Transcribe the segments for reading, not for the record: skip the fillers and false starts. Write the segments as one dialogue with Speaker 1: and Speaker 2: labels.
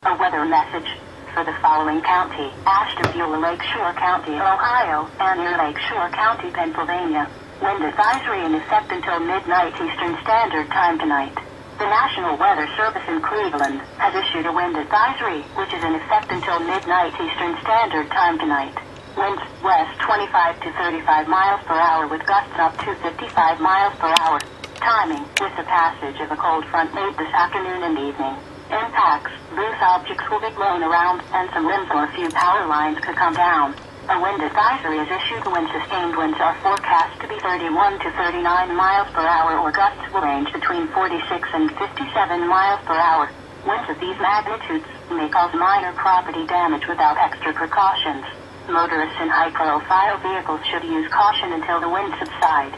Speaker 1: A weather message for the following county: Ashtubula, Lakeshore County, Ohio, and Erie, Lakeshore County, Pennsylvania. Wind advisory in effect until midnight Eastern Standard Time tonight. The National Weather Service in Cleveland has issued a wind advisory, which is in effect until midnight Eastern Standard Time tonight. Winds west 25 to 35 miles per hour with gusts up to 55 miles per hour. Timing: with the passage of a cold front late this afternoon and evening. Impacts: loose objects will be blown around, and some limbs or a few power lines could come down. A wind advisory is issued when sustained winds are forecast to be 31 to 39 miles per hour, or gusts will range between 46 and 57 miles per hour. Winds of these magnitudes may cause minor property damage without extra precautions. Motorists in high-profile vehicles should use caution until the winds subside.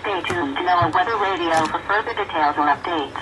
Speaker 1: Stay tuned to NOAA Weather Radio for further details or updates.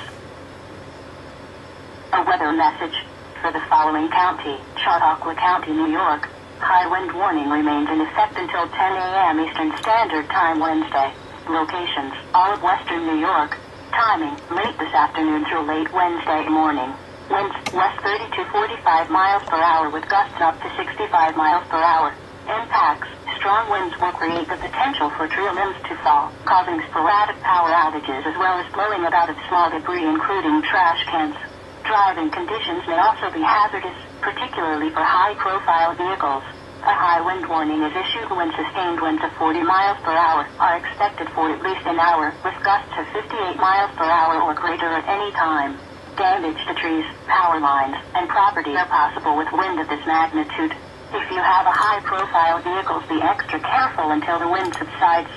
Speaker 1: A weather message for the following county: Chautauqua County, New York. High wind warning remains in effect until 10 a.m. Eastern Standard Time Wednesday. Locations: all of western New York. Timing: late this afternoon through late Wednesday morning. Winds west 30 to 45 miles per hour with gusts up to 65 miles per hour. Impacts: strong winds will create the potential for tree limbs to fall, causing sporadic power outages as well as blowing about of small debris including trash cans. Driving conditions may also be hazardous, particularly for high-profile vehicles. A high wind warning is issued when sustained winds of 40 miles per hour are expected for at least an hour, with gusts of 58 miles per hour or greater at any time. Damage to trees, power lines, and property are possible with wind of this magnitude. If you have a high-profile vehicle, be extra careful until the wind subsides.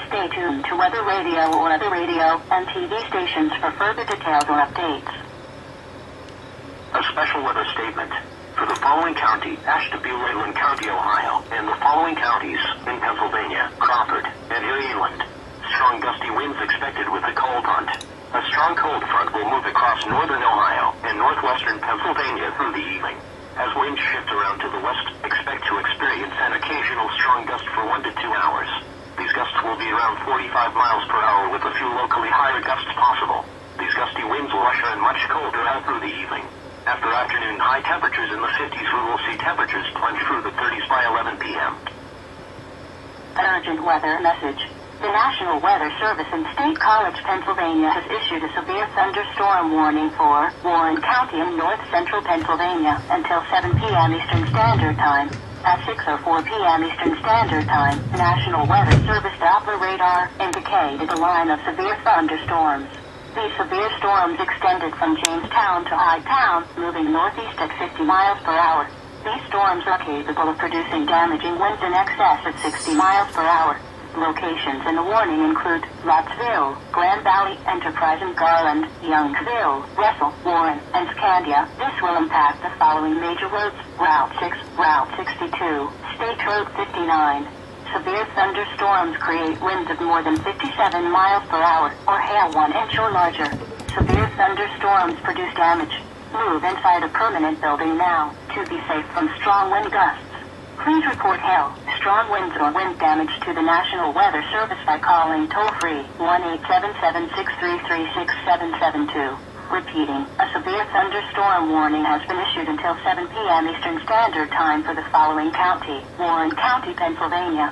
Speaker 1: Stay tuned to Weather Radio or other radio and TV stations for further details or updates.
Speaker 2: A special weather statement for the following county: Ashtubula, County, Ohio, and the following counties in Pennsylvania: Crawford and Erie. Strong gusty winds expected with a cold front. A strong cold front will move across northern Ohio and northwestern Pennsylvania through the evening. As winds shift around to the west, expect to experience an occasional strong gust for 1 to 2 hours. These gusts will be around 45 miles per hour with a few locally higher gusts possible. These gusty winds will usher in much colder out through the evening. After afternoon high temperatures in the 50s, we will see temperatures plunge through the 30s by 11 p.m.
Speaker 1: An urgent weather message. The National Weather Service in State College, Pennsylvania has issued a severe thunderstorm warning for Warren County in north central Pennsylvania until 7 p.m. Eastern Standard Time. At 6:04 p.m. Eastern Standard Time, the National Weather Service Doppler radar indicated a line of severe thunderstorms. These severe storms extended from Jamestown to Hightown, moving northeast at 50 miles per hour. These storms are capable of producing damaging winds in excess of 60 miles per hour. Locations in the warning include Lottsville, Grand Valley, Enterprise and Garland, Youngsville, Russell, Warren, and Scandia. This will impact the following major roads: Route 6, Route 62, State Road 59. Severe thunderstorms create winds of more than 57 miles per hour, or hail 1 inch or larger. Severe thunderstorms produce damage. Move inside a permanent building now, to be safe from strong wind gusts. Please report hail, strong winds or wind damage to the National Weather Service by calling toll-free 1-877-633-6772. Repeating, a severe thunderstorm warning has been issued until 7 p.m. Eastern Standard Time for the following county: Warren County, Pennsylvania.